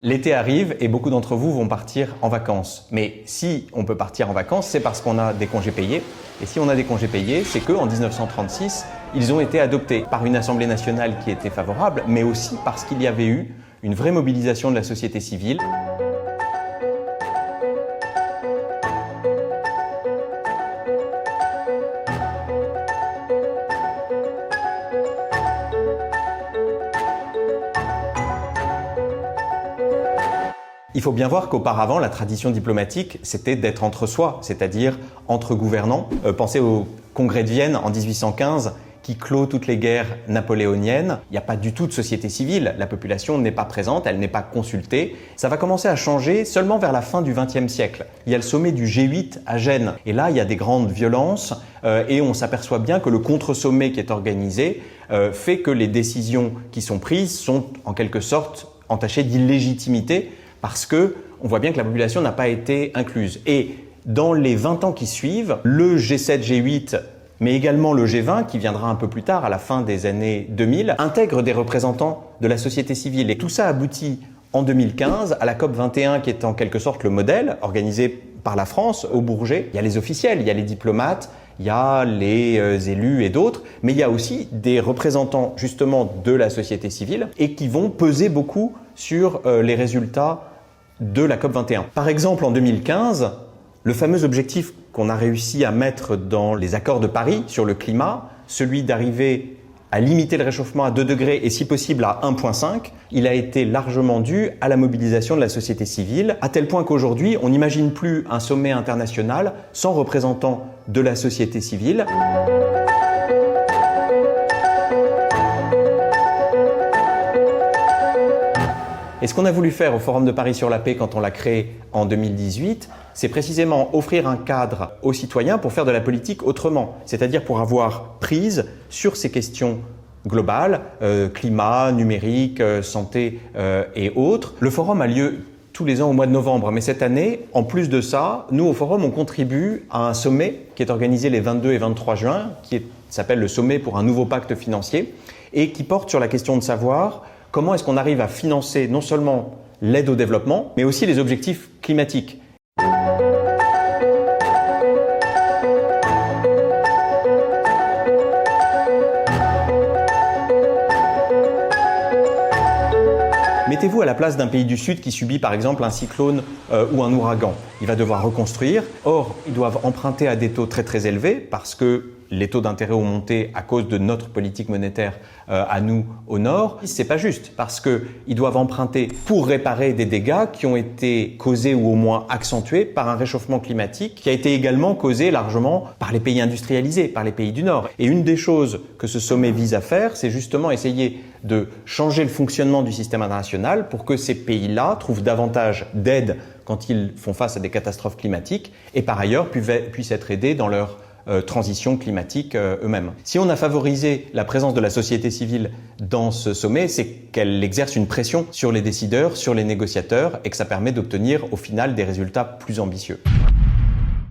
L'été arrive et beaucoup d'entre vous vont partir en vacances. Mais si on peut partir en vacances, c'est parce qu'on a des congés payés. Et si on a des congés payés, c'est qu'en 1936, ils ont été adoptés par une Assemblée nationale qui était favorable, mais aussi parce qu'il y avait eu une vraie mobilisation de la société civile. Il faut bien voir qu'auparavant, la tradition diplomatique, c'était d'être entre soi, c'est-à-dire entre gouvernants. Pensez au Congrès de Vienne en 1815 qui clôt toutes les guerres napoléoniennes. Il n'y a pas du tout de société civile, la population n'est pas présente, elle n'est pas consultée. Ça va commencer à changer seulement vers la fin du XXe siècle. Il y a le sommet du G8 à Gênes et là, il y a des grandes violences et on s'aperçoit bien que le contre-sommet qui est organisé fait que les décisions qui sont prises sont en quelque sorte entachées d'illégitimité, parce que on voit bien que la population n'a pas été incluse. Et dans les 20 ans qui suivent, le G7, G8, mais également le G20, qui viendra un peu plus tard, à la fin des années 2000, intègre des représentants de la société civile. Et tout ça aboutit en 2015 à la COP 21, qui est en quelque sorte le modèle, organisé par la France au Bourget. Il y a les officiels, il y a les diplomates, il y a les élus et d'autres, mais il y a aussi des représentants justement de la société civile et qui vont peser beaucoup sur les résultats de la COP 21. Par exemple, en 2015, le fameux objectif qu'on a réussi à mettre dans les accords de Paris sur le climat, celui d'arriver à limiter le réchauffement à 2 degrés et si possible à 1,5, il a été largement dû à la mobilisation de la société civile, à tel point qu'aujourd'hui, on n'imagine plus un sommet international sans représentants de la société civile. Et ce qu'on a voulu faire au Forum de Paris sur la paix quand on l'a créé en 2018, c'est précisément offrir un cadre aux citoyens pour faire de la politique autrement, c'est-à-dire pour avoir prise sur ces questions globales, climat, numérique, santé et autres. Le Forum a lieu tous les ans au mois de novembre, mais cette année, en plus de ça, nous au Forum, on contribue à un sommet qui est organisé les 22 et 23 juin, qui s'appelle le Sommet pour un nouveau pacte financier et qui porte sur la question de savoir comment est-ce qu'on arrive à financer non seulement l'aide au développement, mais aussi les objectifs climatiques. Mettez-vous à la place d'un pays du Sud qui subit par exemple un cyclone ou un ouragan. Il va devoir reconstruire. Or, ils doivent emprunter à des taux très très élevés parce que les taux d'intérêt ont monté à cause de notre politique monétaire à nous au nord. C'est pas juste parce qu'ils doivent emprunter pour réparer des dégâts qui ont été causés ou au moins accentués par un réchauffement climatique qui a été également causé largement par les pays industrialisés, par les pays du Nord. Et une des choses que ce sommet vise à faire, c'est justement essayer de changer le fonctionnement du système international pour que ces pays-là trouvent davantage d'aide quand ils font face à des catastrophes climatiques et par ailleurs puissent être aidés dans leur transition climatique eux-mêmes. Si on a favorisé la présence de la société civile dans ce sommet, c'est qu'elle exerce une pression sur les décideurs, sur les négociateurs et que ça permet d'obtenir au final des résultats plus ambitieux.